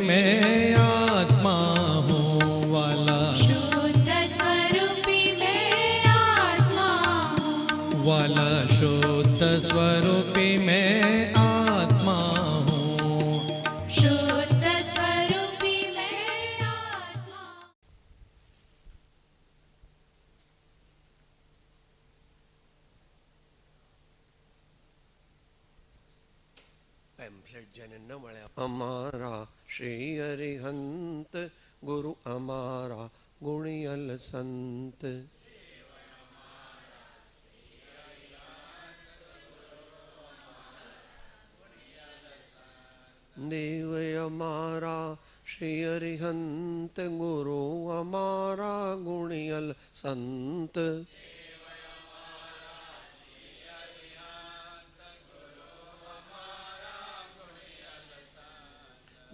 मैं आत्मा हूँ वाला, शुद्ध स्वरूपी मैं आत्मा हूँ वाला शुद्ध स्वरूपी मैं आत्मा हूँ, शुद्ध स्वरूपी मैं आत्मा। પેમ્ફલેટ જેને ન મળ્યા, અમારા શ્રી હરિહંત ગુરુ અમારા ગુણિયલ સંત, દેવ અમારા શ્રી હરિહંત ગુરુ અમારા ગુણિયલ સંત,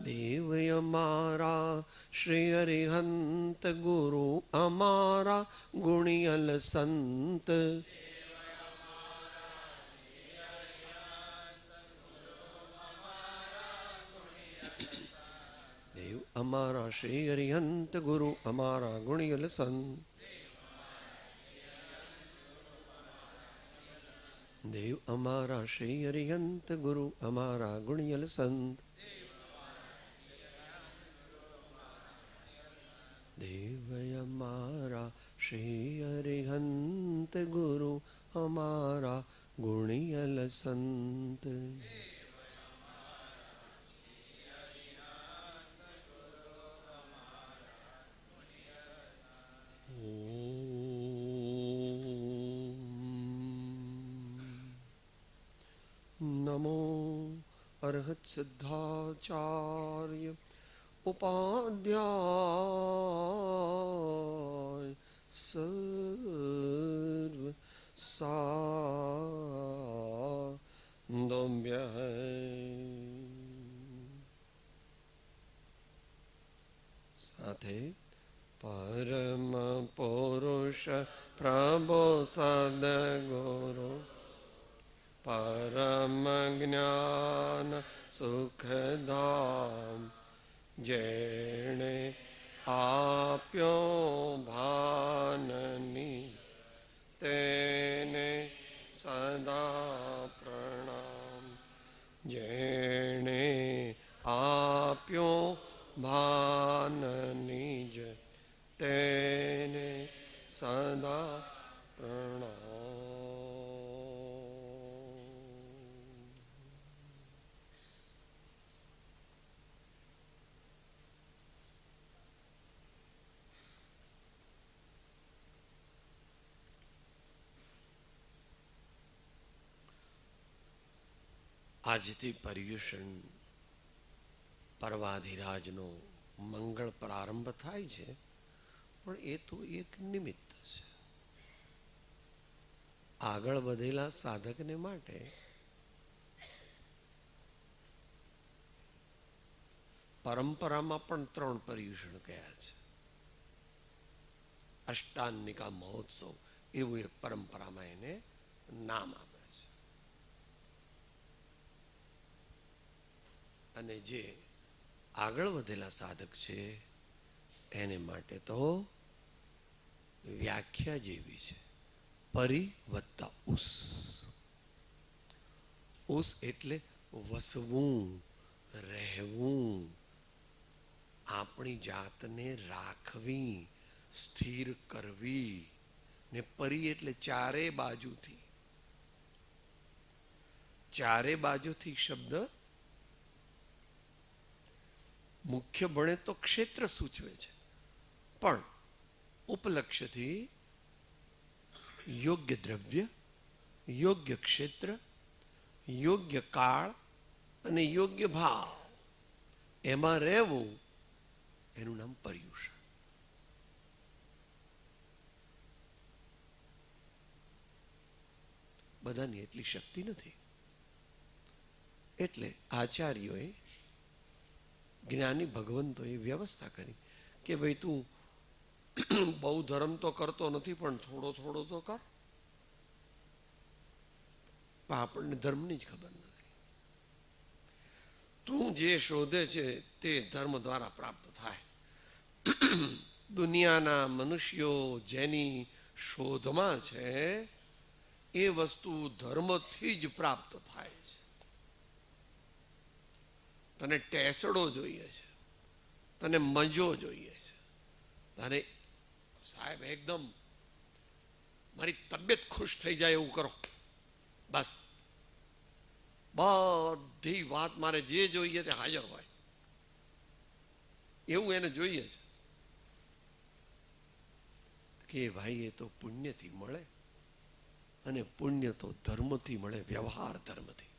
દેવ અમારા શ્રી હરિહંત ગુરુ અમારા ગુણિયલ સંત, દેવ અમારા શ્રી હરિહંત ગુરુ અમારા ગુણિયલ સંત, દેવ અમારા શ્રી હરિહંત ગુરુ અમારા ગુણિયલ સંત, દેવ અમારા શ્રી હરિહંત ગુરુ અમારા ગુણિયલ સંત, નમો અર્હત સિદ્ધાચાર્ય ઉપાધ્યાય સર્વ સાંદોમ્ય સાથે પરમ પુરુષ પ્રભુ સદગુરુ પરમ જ્ઞાન સુખધામ જેણે આપ્યો ભાનની તેને સદા પ્રણામ, જેણે આપ્યો ભાનની જ તેને સદા પ્રણામ. આજથી પર્યુષણ પર્વાધિરાજનો મંગળ પ્રારંભ થાય છે, પણ એ તો એક નિમિત્ત છે. આગળ વધેલા સાધકને માટે પરંપરામાં પણ 3 પર્યુષણ કયા છે. અષ્ટાન્નિકા મહોત્સવ એવું એક પરંપરામાં એને નામ આપે છે. અને જે આગળ વધેલા સાધક છે એને માટે તો વ્યાખ્યા જેવી છે, પરી વત્તા ઉસ. ઉસ એટલે વસવું, રહેવું, આપણી જાતને રાખવી, સ્થિર કરવી. ને પરી એટલે ચારે બાજુથી, ચારે બાજુથી શબ્દ મુખ્ય ભણે તો ક્ષેત્ર સૂચવે છે, પણ ઉપલક્ષ્યથી યોગ્ય દ્રવ્ય, યોગ્ય ક્ષેત્ર, યોગ્ય કાળ અને યોગ્ય ભાવ એમાં રહેવું, એનું નામ પર્યુષણ. બધાની એટલી શક્તિ નથી, એટલે આચાર્યોએ, જ્ઞાની ભગવંતોએ વ્યવસ્થા કરી કે ભાઈ તું બહુ ધર્મ તો કરતો નથી, પણ થોડો થોડો તો કર. આપણને ધર્મની જ ખબર નથી. તું જે શોધે છે તે ધર્મ દ્વારા પ્રાપ્ત થાય. દુનિયાના મનુષ્યો જેની શોધમાં છે એ વસ્તુ ધર્મથી જ પ્રાપ્ત થાય છે. તને ટેસડો જોઈએ છે, તને મજો જોઈએ છે, તને સાહેબ એકદમ મારી તબિયત ખુશ થઈ જાય એવું કરો, બસ બધી વાત મારે જે જોઈએ તે હાજર હોય એવું એને જોઈએ છે. કે ભાઈ એ તો પુણ્યથી મળે, અને પુણ્ય તો ધર્મથી મળે, વ્યવહાર ધર્મથી.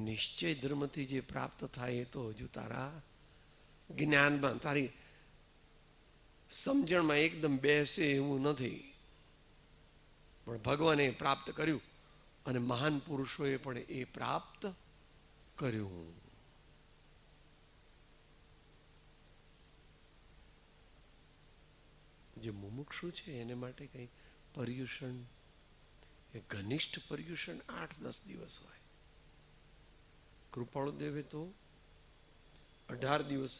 નિશ્ચય ધર્મથી જે પ્રાપ્ત થાય એ તો હજુ તારા જ્ઞાનમાં, તારી સમજણમાં એકદમ બેસે એવું નથી. પણ ભગવાને પ્રાપ્ત કર્યું, અને મહાન પુરુષોએ પણ એ પ્રાપ્ત કર્યું. જે મુમુક્ષુ છે એને માટે કઈ પર્યુષણ, એ ઘનિષ્ઠ પર્યુષણ 8-10 દિવસ હોય. કૃપાળુદેવે તો 18 દિવસ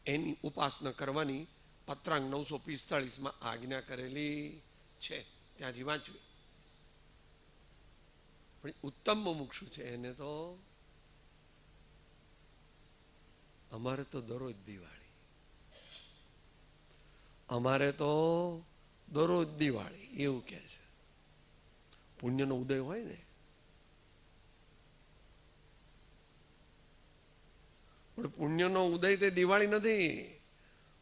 એની ઉપાસના કરવાની પત્રાંગ 945 આજ્ઞા કરેલી છે, ત્યાંથી વાંચવી. પણ ઉત્તમ મુમુક્ષુ છે એને તો અમારે તો દરરોજ દિવાળી, અમારે તો દરરોજ દિવાળી એવું કે છે. પુણ્યનો ઉદય હોય ને, પણ પુણ્યનો ઉદય તે દિવાળી નથી.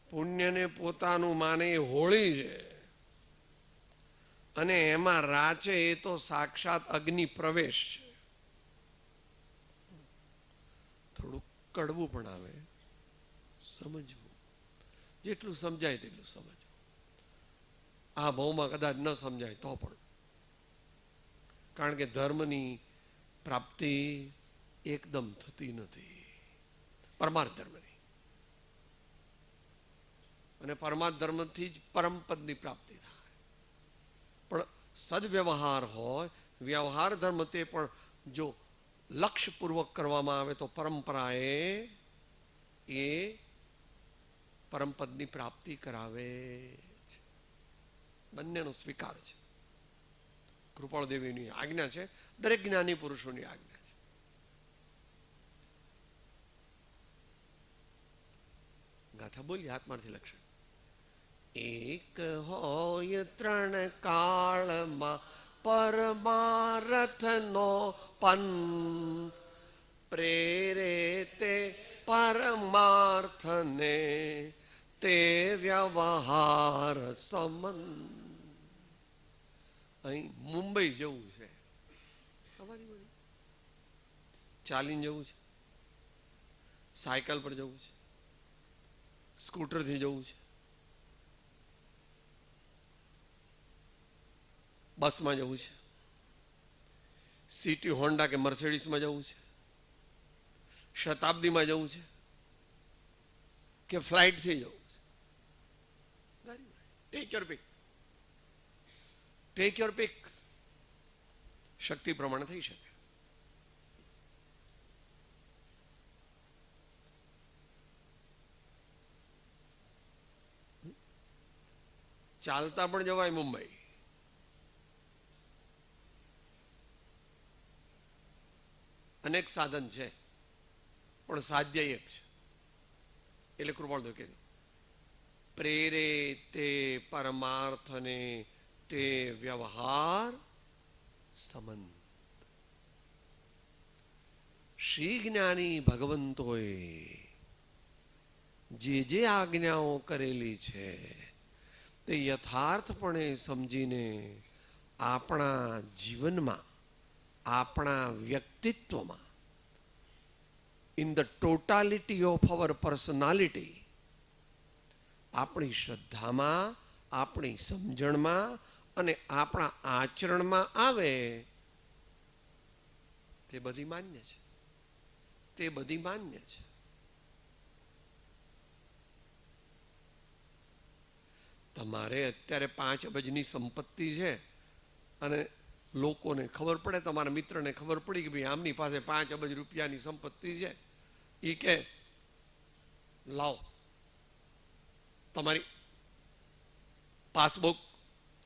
પુણ્યને પોતાનું માને એ હોળી છે, અને એમાં રાચે એ તો સાક્ષાત અગ્નિ પ્રવેશ છે. થોડું કડવું પણ આવે, સમજવું, જેટલું સમજાય તેટલું સમજવું. આ ભાવમાં કદાચ ન સમજાય તો પણ, કારણ કે ધર્મની પ્રાપ્તિ એકદમ થતી નથી, પરમાર્થ ધર્મની. અને પરમાર્થ ધર્મથી જ પરમપદની પ્રાપ્તિ થાય. પણ સદવ્યવહાર હોય, વ્યવહાર ધર્મ તે પણ જો લક્ષ્યપૂર્વક કરવામાં આવે તો પરંપરાએ એ પરમપદની પ્રાપ્તિ કરાવે છે. બંનેનો સ્વીકાર છે. કૃપાળ દેવીની આજ્ઞા છે, દરેક જ્ઞાની પુરુષોની આજ્ઞા છે. ગાથા બોલી આત્માર્થી લક્ષણ. એક હોય 3 કાળમાં પરમારથનો પંથ, પ્રેરે તે પરમાર્થને તે વ્યવહાર સંબંધ. અહીં મુંબઈ જવું છે, તમારી બધી ચાલીને જવું છે, સાયકલ પર જવું છે, સ્કૂટરથી જવું છે, બસમાં જવું છે, સિટી હોન્ડા કે મર્સિડીઝમાં જવું છે, શતાબ્દીમાં જવું છે, કે ફ્લાઇટથી જવું છે. Take your pick, take your pick. શક્તિ પ્રમાણે થઈ શકે. ચાલતા પણ જવાય મુંબઈ. અનેક સાધન છે, પણ સાધ્ય એક છે. એટલે કૃપાળદેવ કીધું, પ્રેરે તે પરમાર્થને તે વ્યવહાર સંબંધ. શ્રી જ્ઞાની ભગવંતોએ જે આજ્ઞાઓ કરેલી છે તે યથાર્થપણે સમજીને આપણા જીવનમાં, આપણા વ્યક્તિત્વમાં, in the totality of our personality, આપણી શ્રદ્ધામાં, આપણી સમજણમાં અને આપણા આચરણમાં આવે, તે બધી માન્ય છે. તે બધી માન્ય છે. તમારે અત્યારે 5 અબજની સંપત્તિ છે અને લોકોને ખબર પડે, તમારા મિત્રને ખબર પડી કે ભાઈ આમની પાસે 5 અબજ રૂપિયાની સંપત્તિ છે, એ કે લાવો તમારી પાસબુક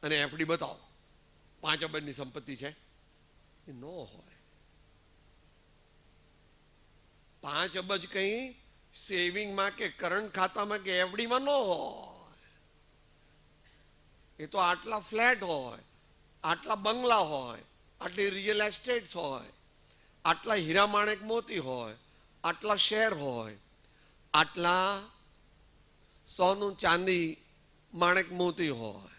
અને એફડી બતાવો, 5 અબજની સંપત્તિ છે. એ ન હોય. 5 અબજ કઈ સેવિંગમાં કે કરંટ ખાતામાં કે એફડીમાં ન હોય. એ તો આટલા ફ્લેટ હોય, આટલા બંગલા હોય, આટલી રિયલ એસ્ટેટ્સ હોય, આટલા હીરા માણેક મોતી હોય, આટલા શેર હોય, આટલા સોનું ચાંદી માણેક મોતી હોય,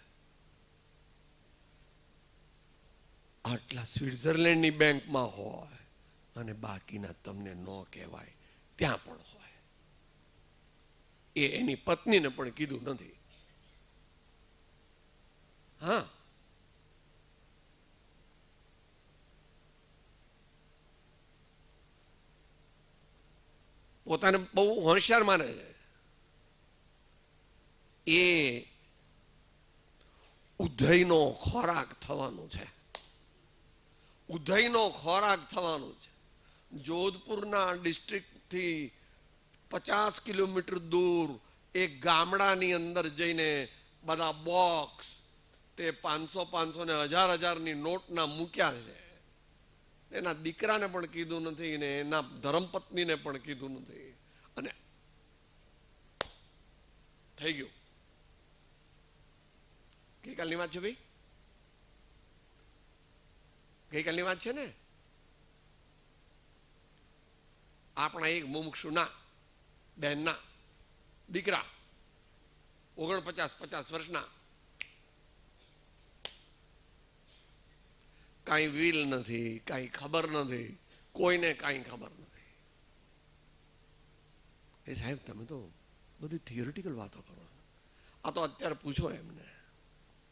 આટલા સ્વિટ્ઝરલેન્ડની બેંકમાં હોય, અને બાકીના તમને ન કહેવાય ત્યાં પણ હોય. એ એની પત્નીને પણ કીધું નથી. હા, પોતાને બહુ હોશિયાર માને છે. એ ઉધઈનો ખોરાક થવાનો છે. ઉધઈનો ખોરાક થવાનો છે. જોધપુરના ડિસ્ટ્રિક્ટથી 50 કિલોમીટર દૂર એક ગામડાની અંદર જઈને બધા બોક્સ તે 500 ને 1000 નોટના મૂક્યા છે. એના દીકરાને પણ કીધું નથી ને એના ધર્મપત્નીને પણ કીધું નથી, અને થઈ ગયું. ગઈકાલની વાત છે ભાઈ, ગઈકાલની વાત છે ને. આપણા એક મુમુક્ષુના બહેનના દીકરા 49-50 વર્ષના, કાંઈ વિલ નથી, કાંઈ ખબર નથી, કોઈને કાંઈ ખબર નથી. એ સાહેબ તમે તો બધી થિયોરિટિકલ વાતો કરો. આ તો અત્યારે પૂછો એમને.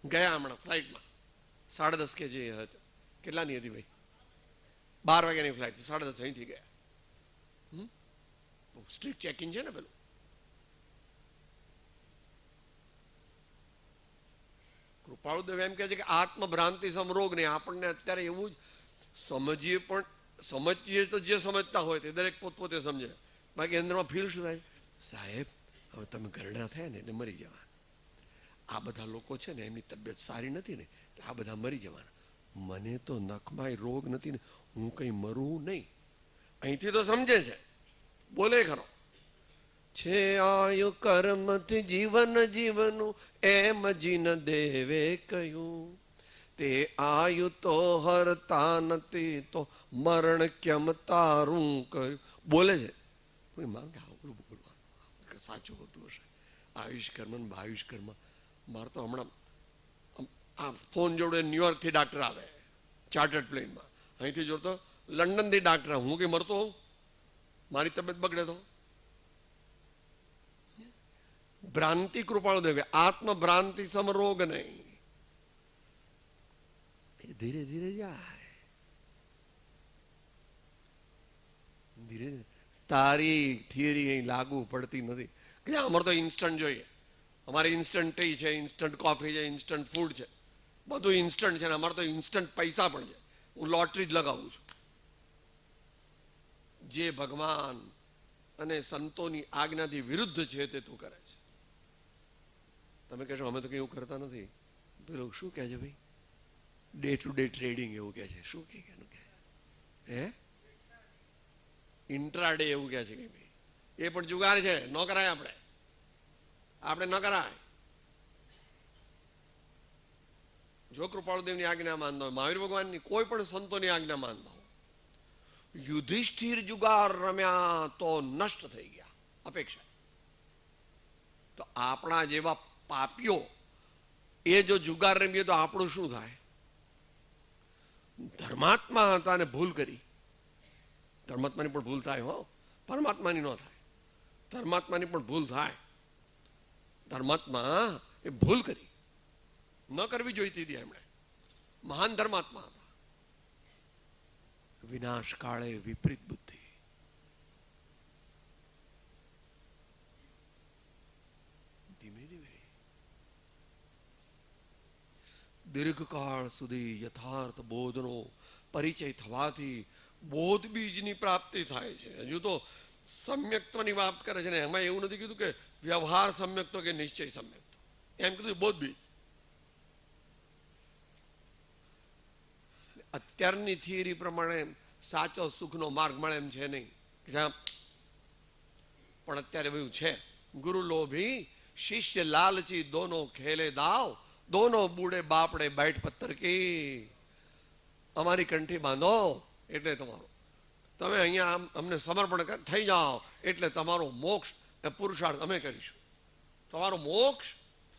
ગયા હમણાં ફ્લાઇટમાં 10:30 કે જે હતી, કેટલાની હતી ભાઈ? 12 વાગ્યાની ફ્લાઇટ, 10:30 અહીંથી ગયા. સ્ટ્રીટ ચેકિંગ છે ને પેલું. કૃપાળુદેવ એમ કહે છે કે આત્મભ્રાંતિ સમરોગ નહીં. આપણને અત્યારે એવું જ સમજીએ, પણ સમજીએ તો જે સમજતા હોય તે દરેક પોતપોતે સમજે. બાકી અંદરમાં ફીલ શું થાય? સાહેબ હવે તમે ઘરડા થયા ને એટલે મરી જવાના. આ બધા લોકો છે ને એમની તબિયત સારી નથી ને એટલે આ બધા મરી જવાના. મને તો નખમાય રોગ નથી ને હું કંઈ મરું નહીં. અહીંથી તો સમજે છે, બોલે ખરો. છે આયુ કર્મથી જીવન જીવનું એમ જીન દેવે કહ્યું, તે આયુ તો હરતા નથી તો મરણ કેમ તારું કર્યું. બોલે છે કોઈ મારું કે આવડું બોલવાનું સાચું હોતું હશે. આયુષ કર્મ ને ભાયુષ કર્મ. મારે તો હમણાં આ ફોન જોડે ન્યુયોર્કથી ડાક્ટર આવે ચાર્ટર્ડ પ્લેનમાં, અહીંથી જોડતો લંડનથી ડાક્ટર. હું કંઈ મરતો હોઉં? મારી તબિયત બગડે તો? ભ્રાંતિ કૃપાળુ દેવે આત્મભ્રાંતિ સમરોગ નહીં. એ ધીરે ધીરે જાય, ધીરે. તારી થિયરી અહીં લાગુ પડતી નથી કે અમારે તો ઇન્સ્ટન્ટ જોઈએ. અમારે ઇન્સ્ટન્ટ ટી છે, ઇન્સ્ટન્ટ કોફી છે, ઇન્સ્ટન્ટ ફૂડ છે, બધું ઇન્સ્ટન્ટ છે ને અમારે તો ઇન્સ્ટન્ટ પૈસા પણ છે. હું લોટરી જ લગાવું છું. જે ભગવાન અને સંતોની આજ્ઞાથી વિરુદ્ધ છે તે તું કરે છે. તમે કહેશો અમે તો કંઈ એવું કરતા નથી. પેલું શું કહે છે ભાઈ? ડે ટુ ડે ટ્રેડિંગ એવું કહે છે. શું કહે? હે ઇન્ટ્રાડે એવું કહે છે કે ભાઈ એ પણ જુગાર છે, ન કરાય. આપણે ન કરાય. જો કૃપાળુદેવની આજ્ઞા માનતા હોય, મહાવીર ભગવાનની કોઈ પણ સંતોની આજ્ઞા માનતા હોય, યુધિષ્ઠિર જુગાર રમ્યા તો નષ્ટ થઈ ગયા અપેક્ષા. તો આપણા જેવા પાપીઓ એ જો જુગાર રમીએ તો આપણું શું થાય? ધર્માત્મા હતા ને ભૂલ કરી. ધર્માત્માની પણ ભૂલ થાય, હો, પરમાત્માની ન થાય. ધર્માત્માની પણ ભૂલ થાય. ધર્માત્મા એ ભૂલ કરી, ન કરવી જોઈતી હતી. એમણે મહાન ધર્માત્મા હતા. વિનાશ કાળે વિપરીત બુદ્ધિ. ધીમે ધીમે દીર્ઘકાળ સુધી યથાર્થ બોધનો પરિચય થવાથી બોધ બીજની પ્રાપ્તિ થાય છે. હજુ તો સમ્યક્ત્વની વાત કરે છે ને, એમાં એવું નથી કીધું કે વ્યવહાર સમ્યક્તો કે નિશ્ચય સમ્યક્તો, એમ કીધું બોધ બીજ. અત્યારની થિયરી પ્રમાણે સાચો સુખનો માર્ગ મળે એમ છે નહીં, પણ અત્યારે બધું છે. ગુરુ લોભી શિષ્ય લાલચી દોનો ખેલે દાવ, દોનો બૂढ़े બાપડે બેઠ પત્તર કી. અમારી કંઠી બાંધો એટલે તમારો, તમે અહીંયા આમ અમને સમર્પણ થઈ જાઓ એટલે તમારો મોક્ષ પુરુષાર્થ અમે કરીશું, તમારો મોક્ષ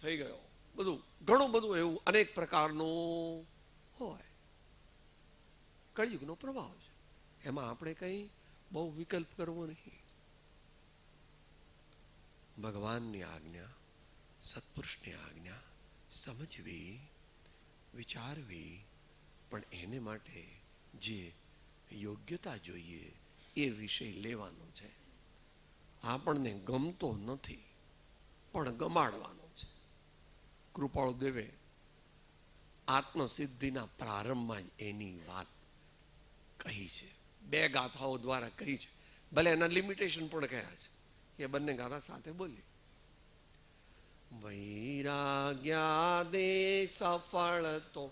થઈ ગયો. બધું ઘણું બધું એવું અનેક પ્રકારનું હોય. કળિયુગનો પ્રભાવ છે, એમાં આપણે કંઈ બહુ વિકલ્પ કરવો નહીં. ભગવાનની આજ્ઞા, સત્પુરુષની આજ્ઞા સમજવી, વિચારવી, પણ એને માટે જે યોગ્યતા જોઈએ એ વિષય લેવાનો છે. આપણને ગમતો નથી પણ ગમાડવાનો છે. કૃપાળુ દેવે આત્મસિદ્ધિના પ્રારંભમાં જ એની વાત કહી છે. 2 ગાથાઓ દ્વારા કહી છે, ભલે એના લિમિટેશન પણ કહ્યા છે. એ બંને ગાથા સાથે બોલી. વૈરાગ્યાદે સફળ તો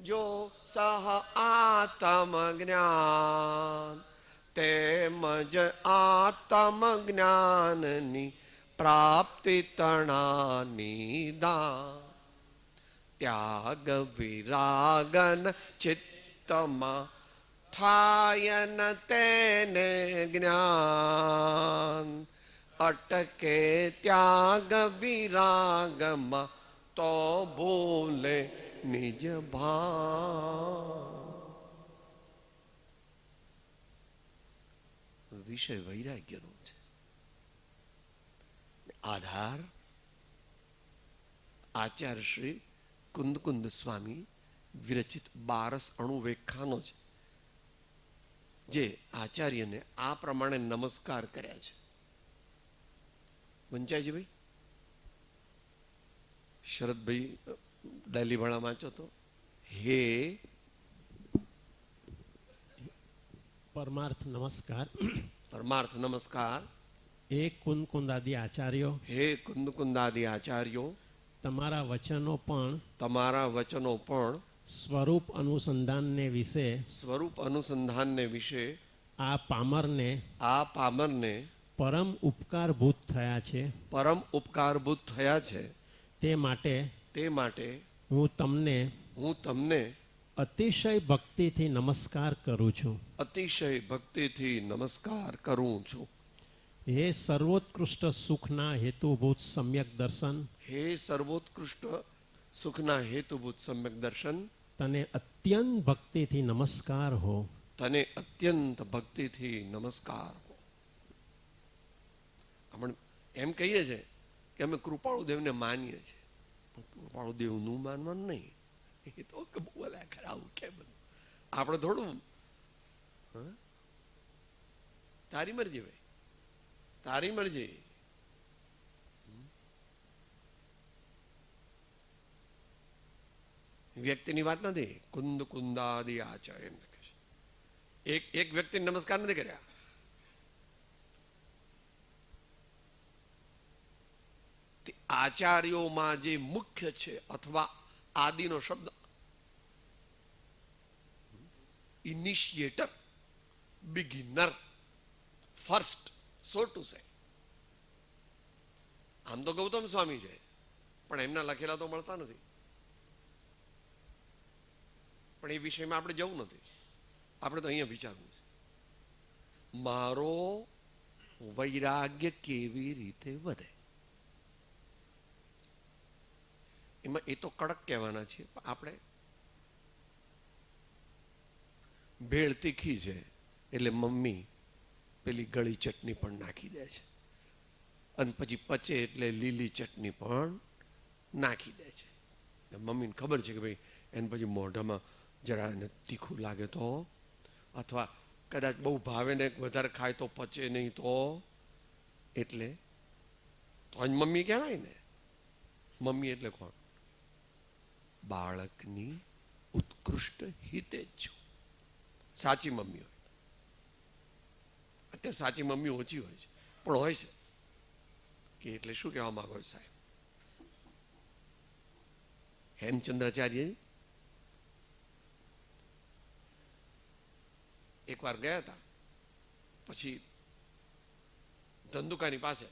જો સહ આત્મ જ્ઞાન, તેમજ આત્મ જ્ઞાનની પ્રાપ્તિ તણાની દાન. ત્યાગ વિરાગન ચિત્તમાં થાયન તેને જ્ઞાન, અટકે ત્યાગ વિરાગમાં તો ભૂલે નિજ ભાન. વિષય વૈરાગ્યનો છે. આધાર આચાર્ય શ્રી કુંદકુંદ સ્વામી વિરચિત 12 અણુવેખાનો છે, જે આચાર્યને આ પ્રમાણે નમસ્કાર કર્યા છે. વંચાયજી ભાઈ, શરદભાઈ ડાલીવાળા વાંચો તો. હે પરમાર્થ નમસ્કાર. પરમાર્થ નમસ્કાર. એ કુંદકુંદાદિ આચાર્યો, હે કુંદકુંદાદિ આચાર્યો, તમારા વચનો પણ તમારા વચનો પણ સ્વરૂપ અનુસંધાનને વિશે, સ્વરૂપ અનુસંધાનને વિશે આ પામરને પરમ ઉપકારભૂત થયા છે. પરમ ઉપકારભૂત થયા છે. તે માટે હું તમને અતિશય ભક્તિથી નમસ્કાર કરું છું. અતિશય ભક્તિથી નમસ્કાર કરું છું. હે સર્વોત્કૃષ્ટ સુખના હેતુભૂત સમ્યક દર્શન, હે સર્વોત્કૃષ્ટ સુખના હેતુભૂત સમ્યક દર્શન, તને અત્યંત ભક્તિથી નમસ્કાર હો. તને અત્યંત ભક્તિથી નમસ્કાર હો. આપણે એમ કહીએ છીએ કે અમે કૃપાળુ દેવને માનીએ છીએ, કૃપાળુ દેવનું માનવાનું નહીં. એ તો બોલ્યા ખરા આવું કે બધું આપણે થોડું. તારી મરજી ભાઈ, તારી મરજી. વ્યક્તિની વાત નથી. કુંદ કુંદાદિ આચાર્ય એમ લખે છે. એક વ્યક્તિને નમસ્કાર નથી કર્યા. આચાર્યોમાં જે મુખ્ય છે અથવા આદિનો શબ્દ initiator, beginner, first, so to say. આમ તો ગૌતમ સ્વામી છે, પણ એમના લખેલા તો મળતા નથી. પણ એ વિષયમાં આપણે જવું નથી. આપણે તો અહીંયા વિચારવું છે, મારો વૈરાગ્ય કેવી રીતે વધે. એમાં એ તો કડક કહેવાના છે. આપણે ભેળ તીખી છે એટલે મમ્મી પેલી ગળી ચટણી પણ નાખી દે છે, અને પછી પચે એટલે લીલી ચટણી પણ નાખી દે છે. મમ્મીને ખબર છે કે ભાઈ એને પછી મોઢામાં જરા એને તીખું લાગે તો, અથવા કદાચ બહુ ભાવે ને વધારે ખાય તો પચે નહીં તો, એટલે તો જ મમ્મી કહેવાય ને. મમ્મી એટલે કોણ? બાળકની ઉત્કૃષ્ટ હિતે જ છું. સાચી મમ્મી હોય, અત્યારે સાચી મમ્મી ઓછી હોય છે, પણ હોય છે. કે એટલે શું કહેવા માંગો છો સાહેબ? હેમચંદ્રાચાર્ય એકવાર ગયા હતા, પછી ધંધુકાની પાસે,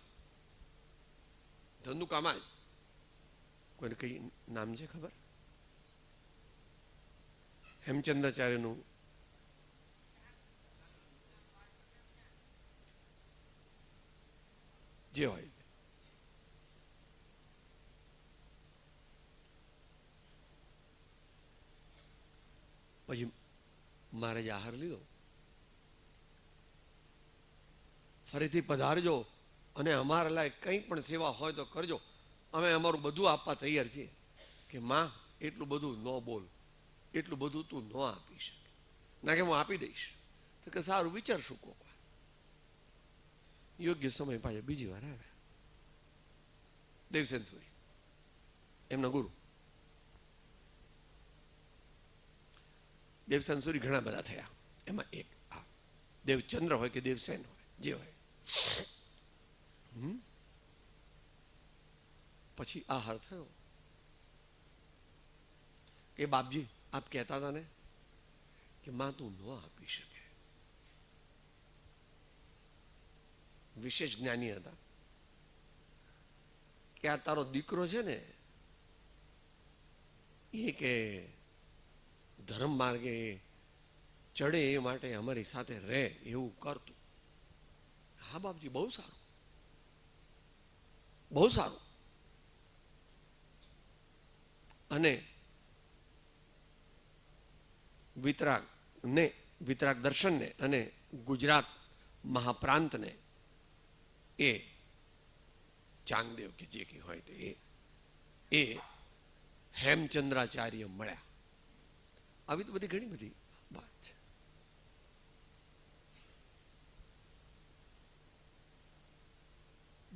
ધંધુકામાં જ કોઈને કઈ નામ છે ખબર? હેમચંદ્રાચાર્યનું જે હોય પછી મારે જ આહાર લીધો. ફરીથી પધારજો અને અમારા લાયક કંઈ પણ સેવા હોય તો કરજો, અમે અમારું બધું આપવા તૈયાર છીએ. કે માં એટલું બધું ન બોલ, એટલું બધું તું ન આપી શકે. ના કે હું આપી દઈશ. તો કે સારું, વિચારશું કોક વાર. યોગ્ય સમય પાછા બીજી વાર આવ્યા. દેવસેન સુરી એમના ગુરુ. દેવસેન સુરી ઘણા બધા થયા, એમાં એક આ દેવચંદ્ર હોય કે દેવસેન હોય, જે હોય. પછી આહાર થયો કે બાપજી આપ કહેતા હતા ને કે માં તું ન આપી શકે. વિશેષ જ્ઞાની હતા કે આ તારો દીકરો છે ને એ કે ધર્મ માર્ગે ચડે એ માટે અમારી સાથે રહે એવું કરતું. હા બાપજી, બહુ સારું, બહુ સારું. અને વિતરાગ દર્શનને અને ગુજરાત મહાપ્રાંતને એ ચાંગદેવ કે જે કઈ હોય એ હેમચંદ્રાચાર્ય મળ્યા. આવી તો બધી ઘણી બધી વાત છે.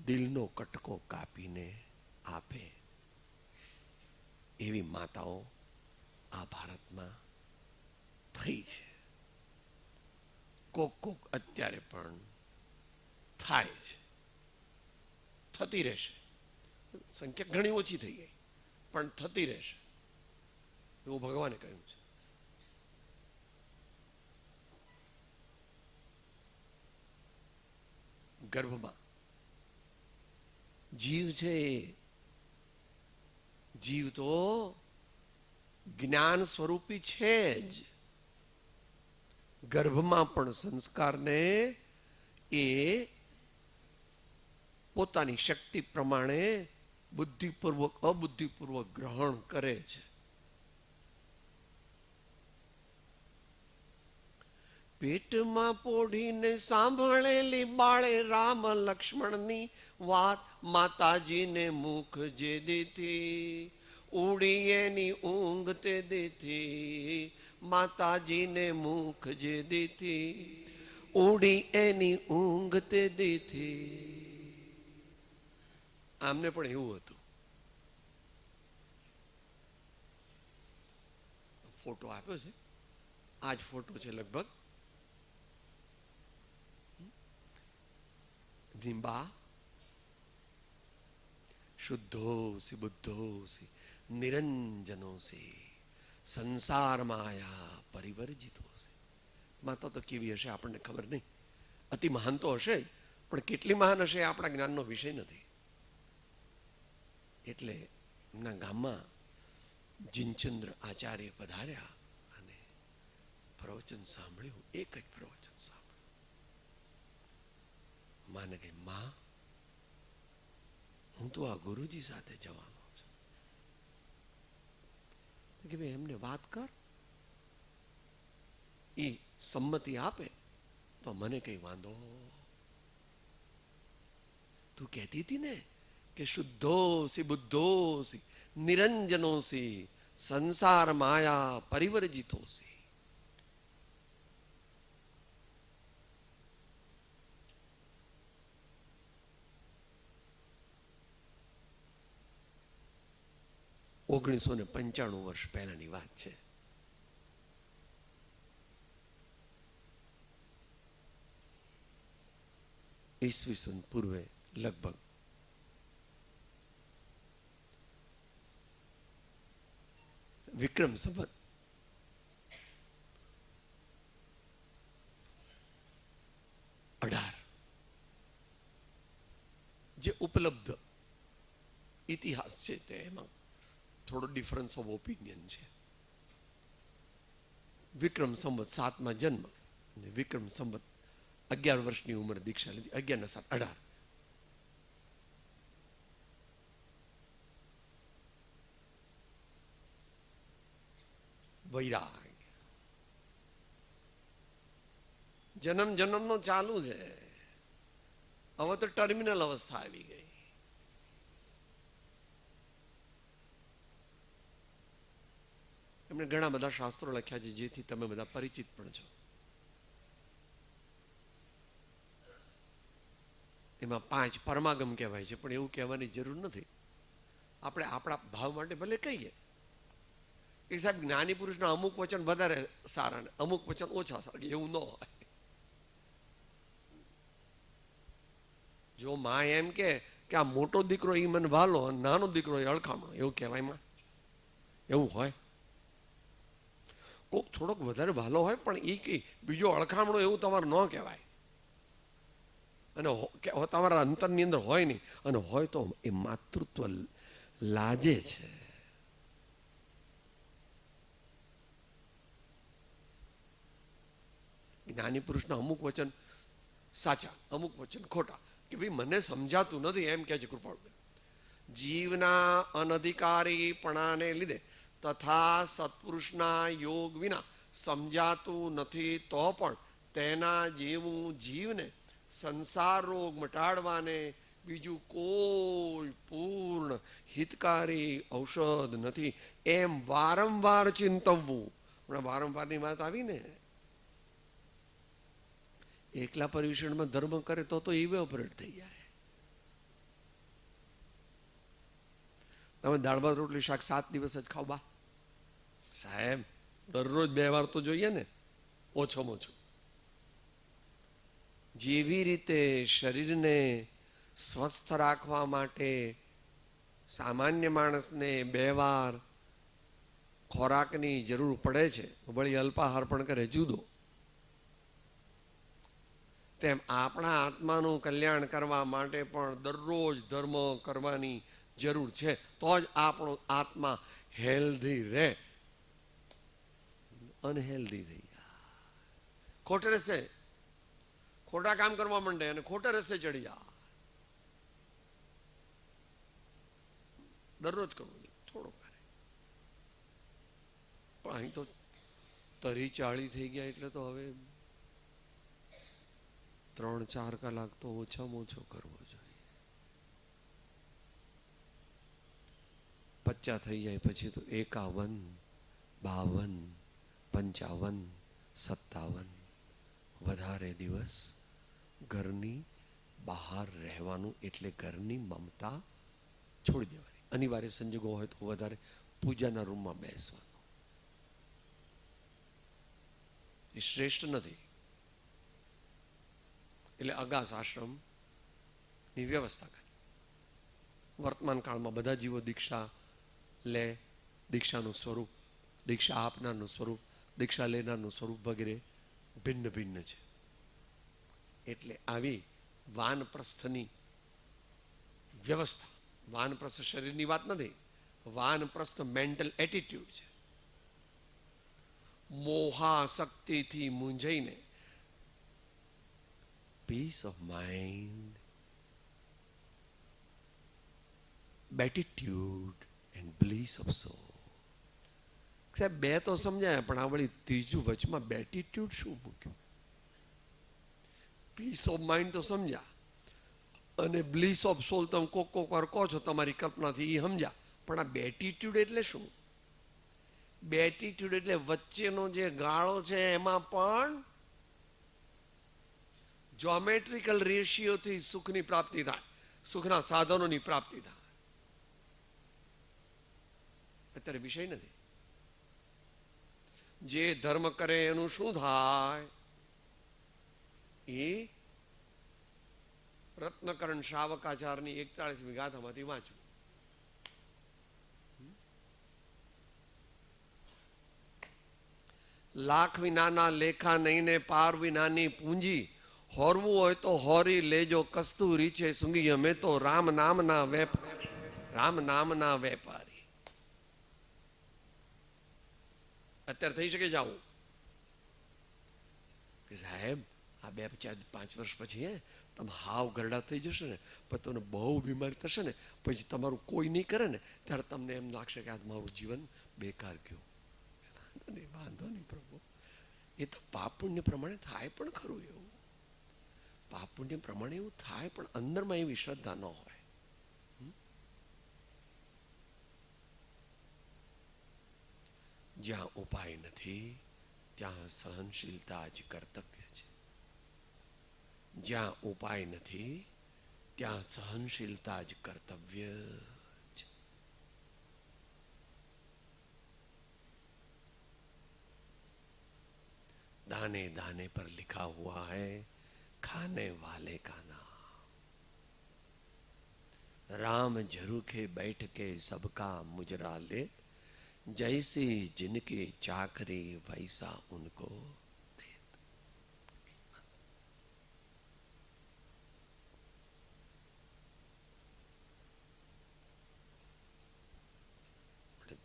દિલનો કટકો કાપીને આપે એવી માતાઓ આ ભારતમાં થઈ છે. કોક અત્યારે પણ થાય છે, થતી રહેશે. સંખ્યા ઘણી ઓછી થઈ ગઈ, પણ થતી રહેશે એવું ભગવાને કહ્યું છે. ગર્ભમાં જીવ છે, જીવ તો જ્ઞાન સ્વરૂપી છે જ. ગર્ભમાં પણ સંસ્કારને એ પોતાની શક્તિ પ્રમાણે બુદ્ધિપૂર્વક અબુદ્ધિપૂર્વક ગ્રહણ કરે છે. પેટમાં પોઢીને સાંભળેલી બાળે રામ લક્ષ્મણની વાત, માતાજીને મુખ જે દીધી ઉડી એની ઊંઘ તે દીધી. માતાજીને મુખ જે દીધી ઉડી એની ઊંઘ તે દીધી. આમને પણ એવું હતું. ફોટો આપ્યો છે, આ જ ફોટો છે લગભગ. નિંબા શુદ્ધોસી બુદ્ધોસી નિરંજનોસી સંસાર માયા પરિવર્જિતોસી. માતા તો કેવી હશે આપણને ખબર નહીં. અતિ મહાન તો હશે, પણ કેટલી મહાન હશે આપણા જ્ઞાનનો વિષય નથી. એટલે એમના ગામમાં જીનચંદ્ર આચાર્ય પધાર્યા અને પ્રવચન સાંભળ્યું. એક જ પ્રવચન સાંભળ્યું. માને કે માં, હું તો આ ગુરુજી સાથે જવાનો છું. કે ભાઈ એમને વાત કર, એ સંમતિ આપે તો મને કઈ વાંધો. તું કહેતી હતી ને કે શુદ્ધોસી બુદ્ધોસી નિરંજનોસી સંસાર માયા પરિવર્જિતોસી. 1995 વર્ષ પહેલાની વાત છે. ઈસવીસન પૂર્વે લગભગ વિક્રમ સંવત 18 જે ઉપલબ્ધ ઇતિહાસ છે તેમાં થોડો ડિફરન્સ ઓફ ઓપિનિયન છે. વિક્રમ સંવત 7માં જન્મ અને વિક્રમ સંવત 11 વર્ષની ઉંમરે દીક્ષા લીધી. 11 ને 7 18. વૈરાગ જન્મ જન્મનો ચાલુ છે. હવે તો ટર્મિનલ અવસ્થા આવી ગઈ. એમણે ઘણા બધા શાસ્ત્રો લખ્યા છે જેથી તમે બધા પરિચિત પણ છો. એમાં 5 પરમાગમ કહેવાય છે, પણ એવું કહેવાની જરૂર નથી. આપણે આપણા ભાવ માટે ભલે કહીએ કે સાહેબ જ્ઞાની પુરુષના અમુક વચન વધારે સારા ને અમુક વચન ઓછા સારા, એવું ન હોય. જો માં એમ કે આ મોટો દીકરો એ મને વાલો અને નાનો દીકરો એ અળખામણો, એવું કહેવાયમાં એવું હોય? કોક થોડોક વધારે વાલો હોય પણ એ કે બીજો અળખામણો, એવું તમારે ન કહેવાય. અને તમારા અંતરની અંદર હોય નહીં, અને હોય તો એ માતૃત્વ લાજે છે. જ્ઞાની પુરુષના અમુક વચન સાચા, અમુક વચન ખોટા, કે ભાઈ મને સમજાતું નથી એમ કે છે કૃપાળુ. જીવના અનધિકારીપણાને લીધે તથા સત્પુરુષના યોગ વિના સમજાતું નથી, તો પણ તેના જેવું જીવને સંસાર રોગ મટાડવાને બીજું કોઈ પૂર્ણ હિતકારી ઔષધ નથી એમ વારંવાર ચિંતવવું. હમણાં વારંવારની વાત આવી ને. એકલા પર્યુષણમાં ધર્મ કરે તો ઇવેપોરેટ થઈ જાય. તમે દાળ ભાત રોટલી શાક 7 દિવસ જ ખાવ બા સાહેબ, દરરોજ 2 વાર તો જોઈએ ને ઓછોમાં ઓછું. જેવી રીતે શરીરને સ્વસ્થ રાખવા માટે સામાન્ય માણસને 2 વાર ખોરાકની જરૂર પડે છે, વળી અલ્પાહાર પણ કરે જુદો, તેમ આપણા આત્માનું કલ્યાણ કરવા માટે પણ દરરોજ ધર્મ કરવાની જરૂર છે. તો જ આપણો આત્મા હેલ્ધી રહે. અનહેલ્ધી થઈ જાય, ખોટે રસ્તે ખોટા કામ કરવા માંડે અને ખોટા રસ્તે ચડી જાય. દરરોજ કરવું થોડો કરે, પણ અહીં તો 30-40 થઈ ગયા એટલે તો હવે 3-4 કલાક તો ઓછામાં ઓછો કરવો જોઈએ. 50 થઈ જાય પછી તો 51, 52, 55, 57 વધારે દિવસ ઘરની બહાર રહેવાનું, એટલે ઘરની મમતા છોડી દેવાની. અનિવાર્ય સંજોગો હોય તો વધારે પૂજાના રૂમમાં બેસવાનું. એ શ્રેષ્ઠ નથી. એટલે અગાસ આશ્રમની વ્યવસ્થા કરી. વર્તમાન કાળમાં બધા જીવો દીક્ષા લે, દીક્ષાનું સ્વરૂપ, દીક્ષા આપનારનું સ્વરૂપ, દીક્ષા લેનારનું સ્વરૂપ વગેરે ભિન્ન ભિન્ન છે. એટલે આવી વાનપ્રસ્થની વ્યવસ્થા, વાનપ્રસ્થ શરીરની વાત નથી, વાનપ્રસ્થ મેન્ટલ એટીટ્યુડ છે. મોહાશક્તિથી મૂંઝાઈને peace of mind, beatitude and bliss of soul. સાહેબ 2 તો સમજાય, પણ આ વળી ત્રીજું વચમાં બેટીટ્યુડ શું મૂક્યું? પીસ ઓફ માઇન્ડ તો સમજ્યા, અને બ્લીસ ઓફ સોલ તમે કોક વાર કહો છો તમારી કલ્પનાથી એ સમજ્યા, પણ આ બેટીટ્યુડ એટલે શું? બેટીટ્યુડ એટલે વચ્ચેનો જે ગાળો છે એમાં પણ જ્યોમેટ્રિકલ રેશિયોથી સુખની પ્રાપ્તિ થાય, સુખના સાધનોની પ્રાપ્તિ થાય. અત્યારે વિષય નથી. જે ધર્મ કરે એનું શું થાય એ રત્નકરણ શ્રાવકાચારની 41મી ગાથામાંથી વાંચવું. લાખ વિનાના લેખા નહીં ને પાર વિનાની પૂંજી, હોરવું હોય તો હોરી લેજો કસ્તુરી છે સૂંગી, અમે તો રામ નામના વેપારી, રામ નામના વેપારી. અત્યારે થઈ શકે જાવું કે સાહેબ આ 2-4-5 વર્ષ પછી તમે હાવ ગરડા થઈ જશો ને, પણ તમને બહુ બીમારી થશે ને, પછી તમારું કોઈ નહીં કરે ને, ત્યારે તમને એમ લાગશે કે આજ મારું જીવન બેકાર ગયું. વાંધો નહીં પ્રભુ, એ તો પાપ પુણ્ય પ્રમાણે થાય પણ ખરું. એવું પાપ પુણ્ય પ્રમાણે એવું થાય, પણ અંદરમાં એવી શ્રદ્ધા ન હોય. જ્યાં ઉપાય નથી ત્યાં સહનશીલતા જ કર્તવ્ય છે. જ્યાં ઉપાય નથી ત્યાં સહનશીલતા જ કર્તવ્ય છે. दाने दाने पर लिखा हुआ है खाने वाले का नाम, राम झरूखे बैठ के सबका मुजरा ले, जैसी जिनकी चाकरी वैसा उनको दे.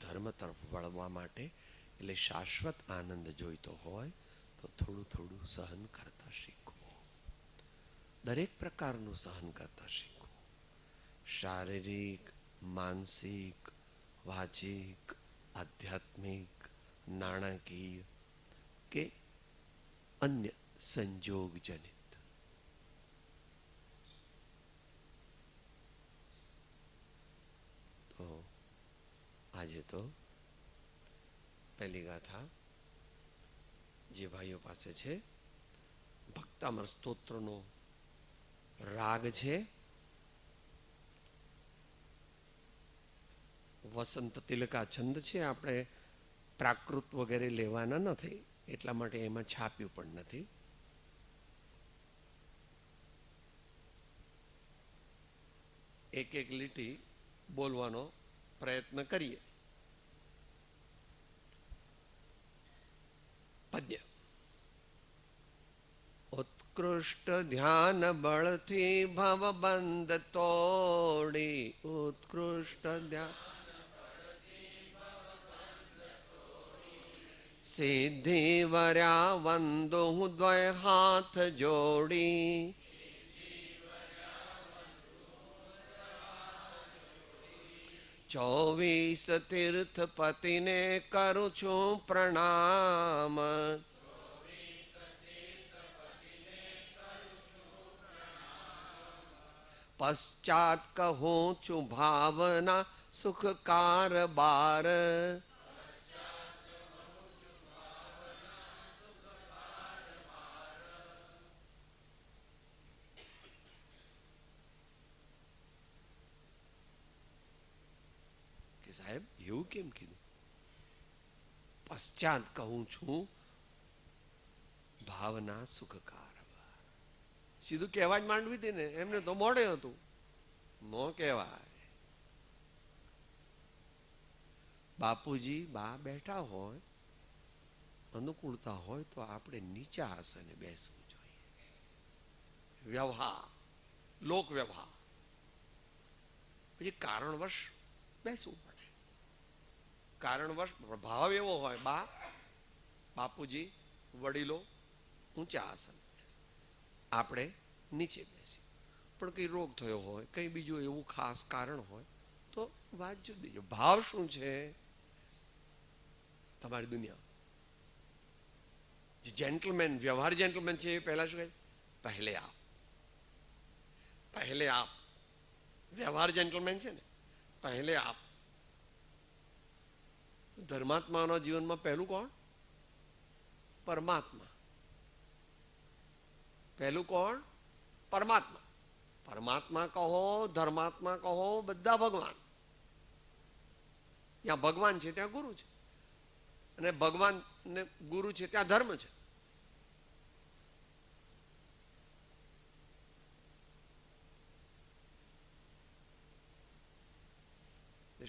ધર્મ તરફ વળવા માટે એટલે શાશ્વત આનંદ જોઈતો હોય તો થોડું થોડું સહન કરતા શીખવું. દરેક પ્રકારનું સહન કરતા શીખવું. શારીરિક, માનસિક, વાચિક, આધ્યાત્મિક, નાણાકીય કે અન્ય સંજોગ જનિત. તો આજે તો પહેલી ગાથા જે ભાઈઓ પાસે છે, ભક્તામર સ્તોત્રનો રાગ છે. વસંત તિલકા છંદ છે. આપણે પ્રાકૃત વગેરે લેવાના નથી, એટલા માટે એમાં છાપ્યું પણ નથી. એક એક લીટી બોલવાનો પ્રયત્ન કરીએ. પદ્ય. ઉત્કૃષ્ટ ધ્યાન બળથી ભવ બંધ તોડી, ઉત્કૃષ્ટ ધ્યાન સિદ્ધિ વર્યા વંદુ દ્વય હાથ જોડી, ચોવીસ તીર્થ પતિને કરું છું પ્રણામ, પશ્ચાત કહું છું ભાવના સુખ કારબાર, કે સાહેબ એવું કેમ કીધું? પશ્ચાત કહું છું ભાવના સુખકાર. સીધું કહેવા જ માંડવી હતી ને, એમને તો મોડે હતું, નો કહેવાય. બાપુજી બા બેઠા હોય, અનુકૂળતા હોય તો આપણે નીચા આસને બેસવું જોઈએ. વ્યવહાર, લોક વ્યવહાર, પછી કારણવશ બેસવું પડે. કારણવશ ભાવ એવો હોય, બાપુજી વડીલો ઊંચા આસન, આપણે નીચે બેસી. પણ કઈ રોગ થયો હોય, કઈ બીજું એવું ખાસ કારણ હોય તો વાત જુદી છે. ભાવ શું છે? તમારી દુનિયા જે જેન્ટલમેન, વ્યવહાર જેન્ટલમેન છે, એ પહેલા શું કહે? પહેલે આપ, પહેલે આપ. વ્યવહાર જેન્ટલમેન છે ને, પહેલે આપ. ધર્માત્માના જીવનમાં પહેલું કોણ? પરમાત્મા. પહેલું કોણ? પરમાત્મા. પરમાત્મા કહો, ધર્માત્મા કહો, બધા ભગવાન. ત્યાં ભગવાન છે ત્યાં ગુરુ છે, અને ભગવાન ને ગુરુ છે ત્યાં ધર્મ છે.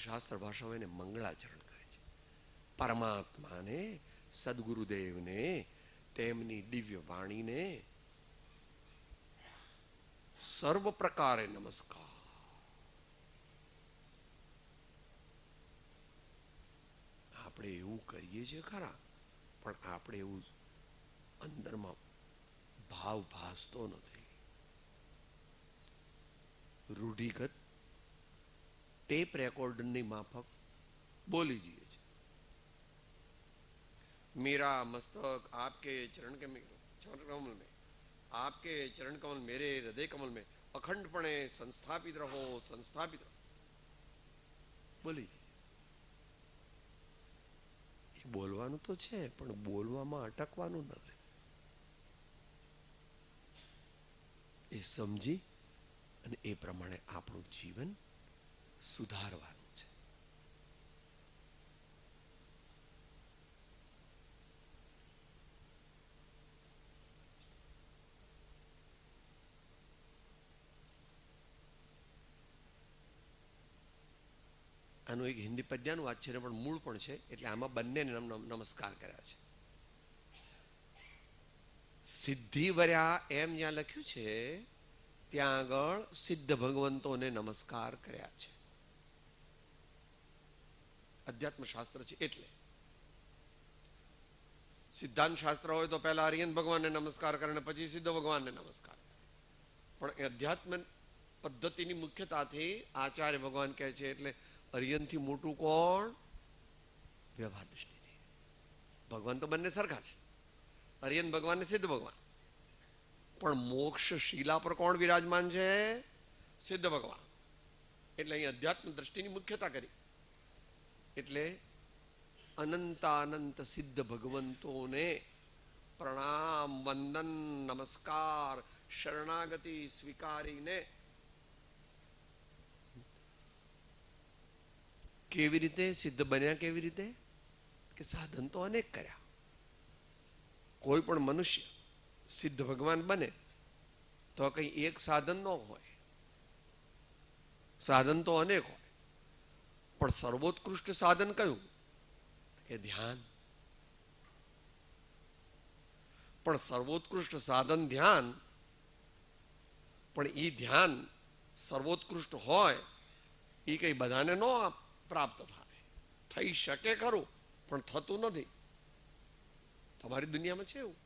શાસ્ત્ર ભાષામાં એને મંગળાચરણ કરે છે. પરમાત્માને, સદગુરુદેવને, તેમની દિવ્ય વાણીને સર્વ પ્રકારે નમસ્કાર. આપણે એવું કરીએ છીએ ખરા, પણ આપણે એવું અંદરમાં ભાવ ભાસતો નથી. રૂઢિગત ટેપ રેકોર્ડરની માફક બોલી જઈએ છીએ. मेरा मस्तक आपके चरण कमल में, आपके चरण कमल मेरे हृदय कमल में अखंडपणे संस्थापित रहो, संस्थापित रहो. બોલી એ બોલવાનું તો છે, પણ બોલવામાં અટકવાનું નથી. એ સમજી અને એ પ્રમાણે આપણું જીવન સુધારવાનું છે. આનું એક હિન્દી પદ્યનું વાત છે, પણ મૂળ પણ છે, એટલે આમાં બંનેને નમસ્કાર કર્યા છે. સિદ્ધિ વર્યા એમ જ્યાં લખ્યું છે ત્યાં આગળ સિદ્ધ ભગવંતોને નમસ્કાર કર્યા છે. અધ્યાત્મ શાસ્ત્ર છે એટલે. સિદ્ધાંત શાસ્ત્ર હોય તો પહેલા આર્યન ભગવાનને નમસ્કાર કરે અને પછી સિદ્ધ ભગવાનને નમસ્કાર કરે. પણ એ અધ્યાત્મ પદ્ધતિની મુખ્યતાથી આચાર્ય ભગવાન કહે છે, એટલે અર્યનથી મોટું કોણ? વ્યવહાર દૃષ્ટિથી ભગવાન તો બંને સરખા છે, અર્યન ભગવાન ને સિદ્ધ ભગવાન. પણ મોક્ષ શીલા પર કોણ વિરાજમાન છે? સિદ્ધ ભગવાન. એટલે અહીં અધ્યાત્મ દ્રષ્ટિની મુખ્યતા કરી. એટલે અનંતાનંત સિદ્ધ ભગવંતોને પ્રણામ, વંદન, નમસ્કાર, શરણાગતિ સ્વીકારીને કેવી રીતે સિદ્ધ બન્યા? કેવી રીતે કે સાધન તો અનેક કર્યા. કોઈ પણ મનુષ્ય સિદ્ધ ભગવાન બને તો કઈ એક સાધન ન હોય, સાધન તો અનેક હોય. પણ સર્વોત્કૃષ્ટ સાધન કયું? કે ધ્યાન. પણ સર્વોત્કૃષ્ટ સાધન ધ્યાન, પણ એ ધ્યાન સર્વોત્કૃષ્ટ હોય એ કઈ બધાને ન પ્રાપ્ત થાય. થઈ શકે ખરું, પણ થતું નથી. તમારી દુનિયામાં છે એવું.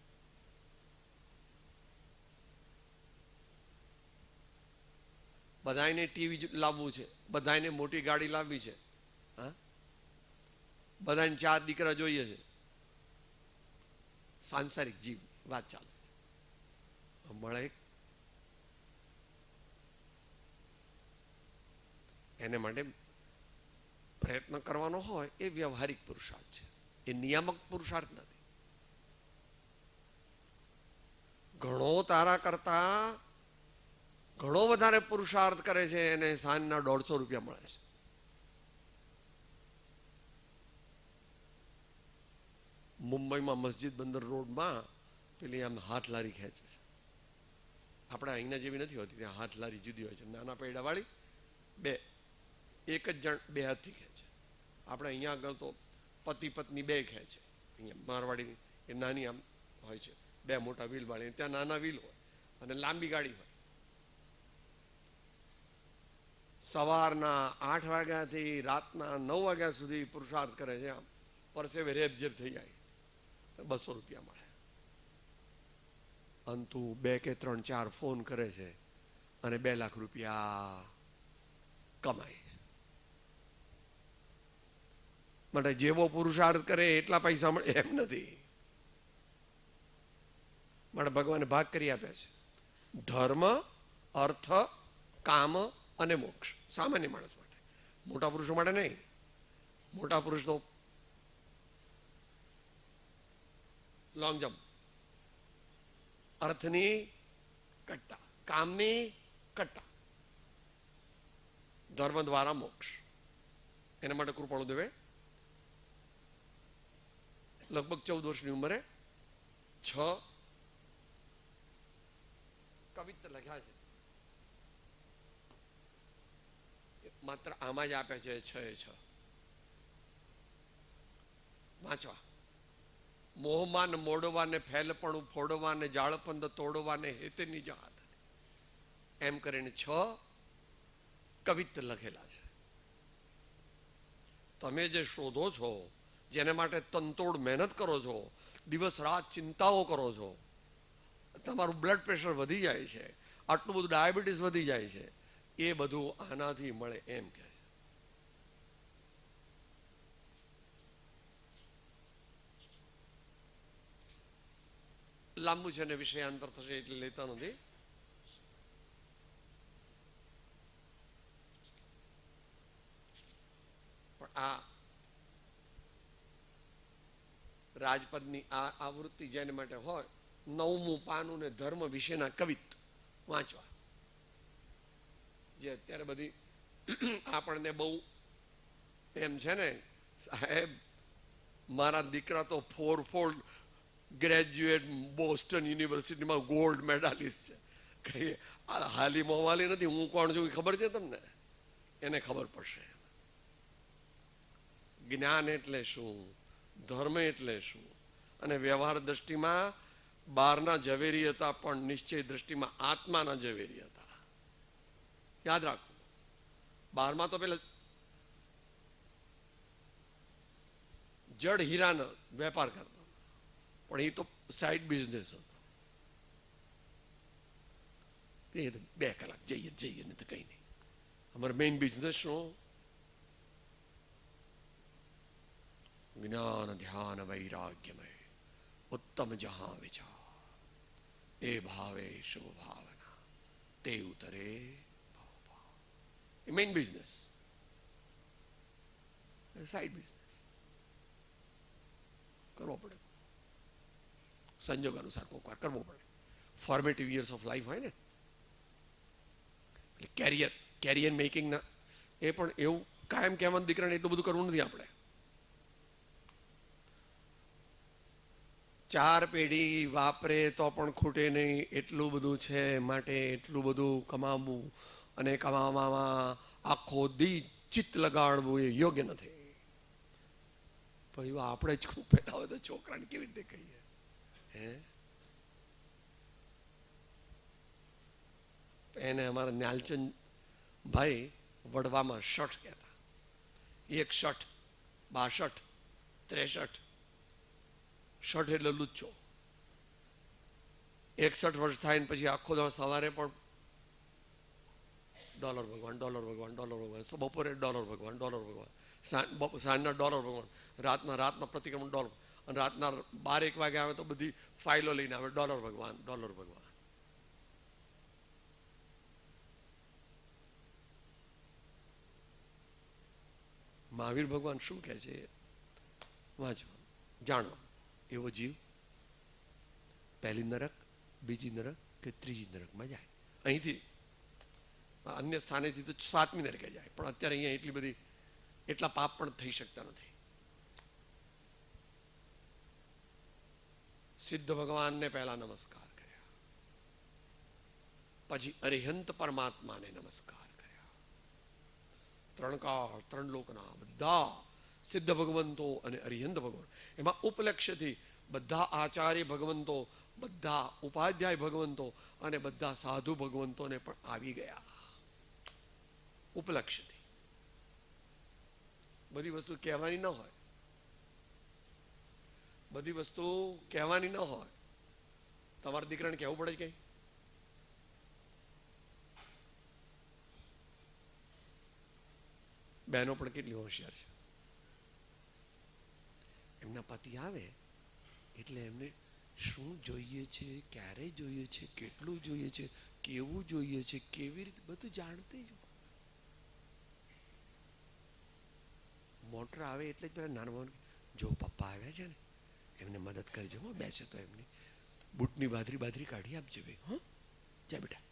બધાને ટીવી લાવવું છે, બધાને મોટી ગાડી લાવવી છે, હા, બધાને 4 દીકરા જોઈએ છે. સાંસારિક જીવ વાત ચાલે છે. મળે એને માટે પ્રયત્ન કરવાનો હોય એ વ્યવહારિક પુરુષાર્થ છે, એ નિયામક પુરુષાર્થ નથી. ઘણો તારા કરતા ઘણો વધારે પુરુષાર્થ કરે છે એને સાંજના 150 રૂપિયા મળે છે. મુંબઈમાં મસ્જિદ બંદર રોડમાં પેલી આમ હાથ લારી ખેંચે છે. આપણે અહીંના જેવી નથી હોતી, ત્યાં હાથ લારી જુદી હોય છે. નાના પૈડા વાળી બે, એક જ જણ બે હાથથી ખેંચે. આપણે અહીંયા આગળ તો પતિ પત્ની બે ખેંચે. અહીંયા મારવાડી એ નાની આમ હોય છે, 2 મોટા વ્હીલ વાળી, ત્યાં નાના વ્હીલ હોય અને લાંબી ગાડી હોય. સવારના 8 વાગ્યાથી રાતના 9 વાગ્યા સુધી પુરુષાર્થ કરે છે. આમ પરસેવે રેબઝેબ થઈ જાય, 200 રૂપિયા મળે. અંતુ 2 કે 3 4 ફોન કરે છે અને 2 લાખ રૂપિયા કમાય છે. માટે જેવો પુરુષાર્થ કરે એટલા પૈસા મળે એમ નથી. માટે ભગવાને ભાગ કરી આપ્યા છે. ધર્મ, અર્થ, કામ અને મોક્ષ સામાન્ય માણસ માટે, મોટા પુરુષો માટે નહીં. મોટા પુરુષ તો લોંગ જમ્પ, અર્થની કટ્ટા, કામની કટ્ટા, ધર્મ દ્વારા મોક્ષ, એના માટે કૃપાળુ દેવે લગભગ 14 વર્ષની ઉંમરે 6 કવિતા લખ્યા છે. માત્ર આમાં જ આપે છે 6 વાંચવા. મોહમાન મોડવાને ફેલપણું ફોડવાને જાળપંદ તોડવાને હેતની જહાદ એમ કરીને 6 કવિતા લખેલા છે. તમે જે શોધો છો, જેને માટે તનતોડ મહેનત કરો છો, દિવસ રાત ચિંતાઓ કરો છો, તમારું બ્લડ પ્રેશર વધી જાય છે, આટલું બધું ડાયાબિટીસ વધી જાય છે, એ બધું આનાથી મળે એમ કહે છે. લાંબુ છે ને વિષયાંતર થશે એટલે લેતા નથી. પણ આ રાજપદની આ આવૃત્તિ જેને માટે હોય, 9મું પાનું ને ધર્મ વિશેના કવિત વાંચવા, જે અત્યારે બધી આપણને બહુ એમ છે ને, સાહેબ મારા દીકરા તો 4-4 ગ્રેજ્યુએટ બોસ્ટન યુનિવર્સિટીમાં ગોલ્ડ મેડાલિસ્ટ છે. કઈ હાલી મોવાલી નથી. હું કોણ છું ખબર છે તમને? એને ખબર પડશે. જ્ઞાન એટલે શું, ધર્મ એટલે શું, અને વ્યવહાર દ્રષ્ટિમાં બહારના ઝવેરી હતા, પણ નિશ્ચય દ્રષ્ટિમાં આત્માના ઝવેરી હતા. યાદ રાખો, બહારમાં તો પેલા જડ હીરાનો વેપાર કરતા, પણ એ તો સાઈડ બિઝનેસ હતો. એ તો 2 કલાક જઈએ ને તો કઈ નહીં. અમારો મેઇન બિઝનેસ શું? જ્ઞાન ધ્યાન વૈરાગ્યમય ઉત્તમ જહાં વિચાર, એ ભાવે શુભ ભાવના, તે ઉતરે મેઇન બિઝનેસ. સાઈડ બિઝનેસ કરવો પડે, સંજોગ અનુસાર કોઈક વાર કરવો પડે. ફોર્મેટિવ યર્સ ઓફ લાઈફ હોય ને, કેરિયર મેકિંગના એ પણ એવું કાયમ કહેવાનું દીકરાને એટલું બધું કરવું નથી. આપણે 4 પેઢી વાપરે તો પણ ખૂટે નહીં, એટલું બધું છે. માટે એટલું બધું કમાવવું અને કમાવામાં આખો દી ચિત્ત લગાડવું એ યોગ્ય નથી. પછી આપણે જ ખૂબ પેદા હોય તો છોકરાને કેવી રીતે કહીએ? એને અમારા ન્યાલચંદ ભાઈ વડવામાં 60 કહેતા. 61, 62, 63. 60 એટલે લુચ્ચો. 61 વર્ષ થાય ને પછી આખો દિવસ સવારે પણ ડોલર ભગવાન, ડોલર ભગવાન, ડોલર ભગવાન, બપોરે ડોલર ભગવાન, ડોલર ભગવાન, સાંજના ડોલર ભગવાન, રાતના પ્રતિક્રમણ ડોલર, અને રાતના 12-1 વાગે આવે તો બધી ફાઇલો લઈને આવે, ડોલર ભગવાન, ડોલર ભગવાન. મહાવીર ભગવાન શું કહે છે? વાંચવાનું, જાણવાનું. એવો જીવ પહેલી નરક, બીજી નરક કે ત્રીજી નરકમાં જાય. અહીંથી અન્ય સ્થાનેથી તો 7મી નરકે જાય, પણ અત્યારે અહીંયા એટલા પાપ પણ થઈ શકતા નથી. સિદ્ધ ભગવાનને પહેલા નમસ્કાર કર્યા, પછી અરિહંત પરમાત્માને નમસ્કાર કર્યા. 3 કાળ 3 લોકના બધા સિદ્ધ ભગવંતો અને અરિહંત ભગવાન, એમાં ઉપલક્ષ્યથી બધા આચાર્ય ભગવંતો, બધા ઉપાધ્યાય ભગવંતો અને બધા સાધુ ભગવંતોને પણ આવી ગયા. ઉપલક્ષ્યથી બધી વસ્તુ કહેવાની ન હોય, બધી વસ્તુ કહેવાની ન હોય. તમારા દીકરાને કહેવું પડે કઈ? બહેનો પણ કેટલી હોશિયાર છે. એમના પતિ આવે એટલે એમને શું જોઈએ છે, ક્યારે જોઈએ છે, કેટલું જોઈએ છે, કેવું જોઈએ છે, કેવી રીતે, બધું જાણતી જ. મોટર આવે એટલે જ પેલા નાના જો પપ્પા આવ્યા છે ને, એમને મદદ કરજો, બેસે તો એમની બૂટની બાદરી કાઢી આપજે ભાઈ. હા, જા બેટા.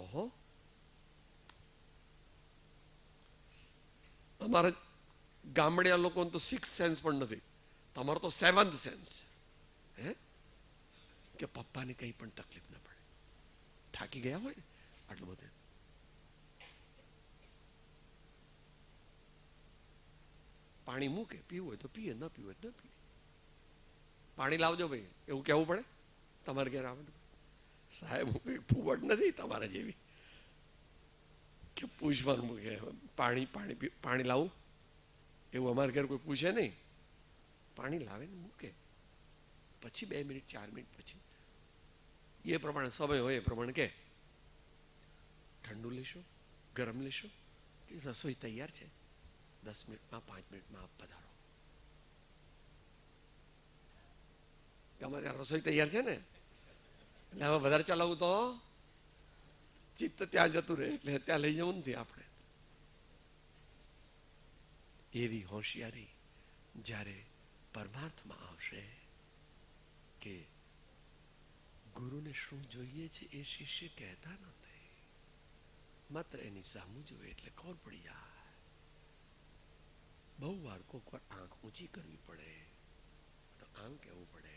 ઓહો, અમારા ગામડિયા લોકોને તો 6th સેન્સ પણ નથી, તમારો તો 7th સેન્સ. હે કે પપ્પાને કંઈ પણ તકલીફ ન પડે, થાકી ગયા હોય ને આટલું બધું. પાણી મૂકે, પીવું હોય તો પીએ, ન પીવું હોય તો ન પીએ. પાણી લાવજો ભાઈ એવું કહેવું પડે તમારે ઘેર આવે તો? સાહેબ હું કંઈ ફૂવડ નથી તમારા જેવી કે પૂછવાનું મૂકે પાણી પાણી પાણી લાવું એવું અમારે ઘેર કોઈ પૂછે નહીં. પાણી લાવે ને મૂકે, પછી 2 મિનિટ 4 મિનિટ પછી એ પ્રમાણે સમય હોય એ પ્રમાણે કે ઠંડુ લેશો, ગરમ લેશો, કે રસોઈ તૈયાર છે, 10 મિનિટમાં 5 મિનિટમાં આપ પધારો. તમારે ત્યાં રસોઈ તૈયાર છે ને, એટલે હવે વધારે ચલાવવું તો ચિત્ત ત્યાં જતું રહે, એટલે ત્યાં લઈ જવું નથી આપણે. એવી હોશિયારી જ્યારે પરમાર્થમાં આવશે કે ગુરુને શું જોઈએ છે એ શિષ્ય કહેતા નથી, માત્ર એની સામું જોઈએ એટલે ખબર પડી જાય. બહુ વાર કોઈક વાર આંખ ઊંચી કરવી પડે તો આમ કહેવું પડે,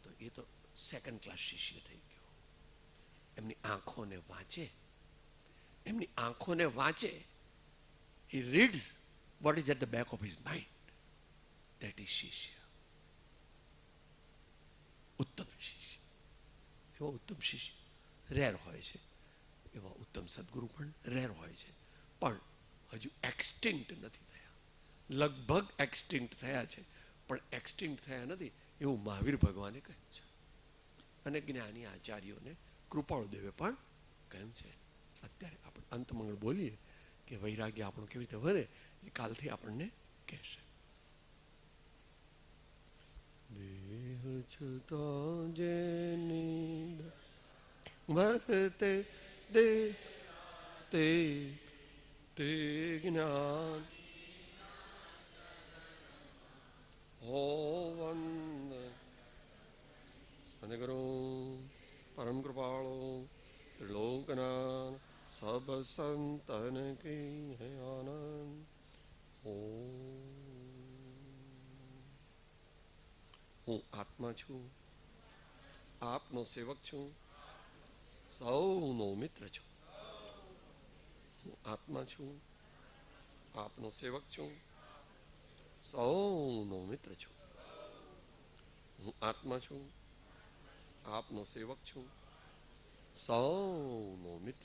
તો એ તો 2nd ક્લાસ શિષ્ય થઈ ગયો. એમની આંખોને વાંચે, એમની આંખોને વાંચે. he reads what is at the back of his mind. that is શિષ્ય, ઉત્તમ શિષ્ય. એવો ઉત્તમ શિષ્ય રેર હોય છે, એવા ઉત્તમ સદગુરુ પણ રેર હોય છે, પણ હજુ એક્સટિંક્ટ નથી થયા. લગભગ એક્સટિંક્ટ થયા છે પણ એક્સટિંક્ટ થયા નથી એવું મહાવીર ભગવાને કહ્યું છે, અને જ્ઞાની આચાર્યોને કૃપાળુદેવે પણ કહ્યું છે. અત્યારે આપણે અંતમંગળ બોલીએ કે વૈરાગ્ય આપણું કેવી રીતે વધે એ કાલથી આપણને કહેશે. દેહ છૂતા જેની વર્તે દે તે તે જ્ઞાન હો વંદ સદગુરુ પરમ કૃપાળો ત્રિલોકનાથ સબ સંતન કી હૈ આનંદ. હું આત્મા છું, આપનો સેવક છું, સૌનો મિત્ર છું. હું આત્મા છું, આપનો સેવક છું, સૌનો મિત્ર છું. હું આત્મા છું, આપનો સેવક છું, સૌનો મિત્ર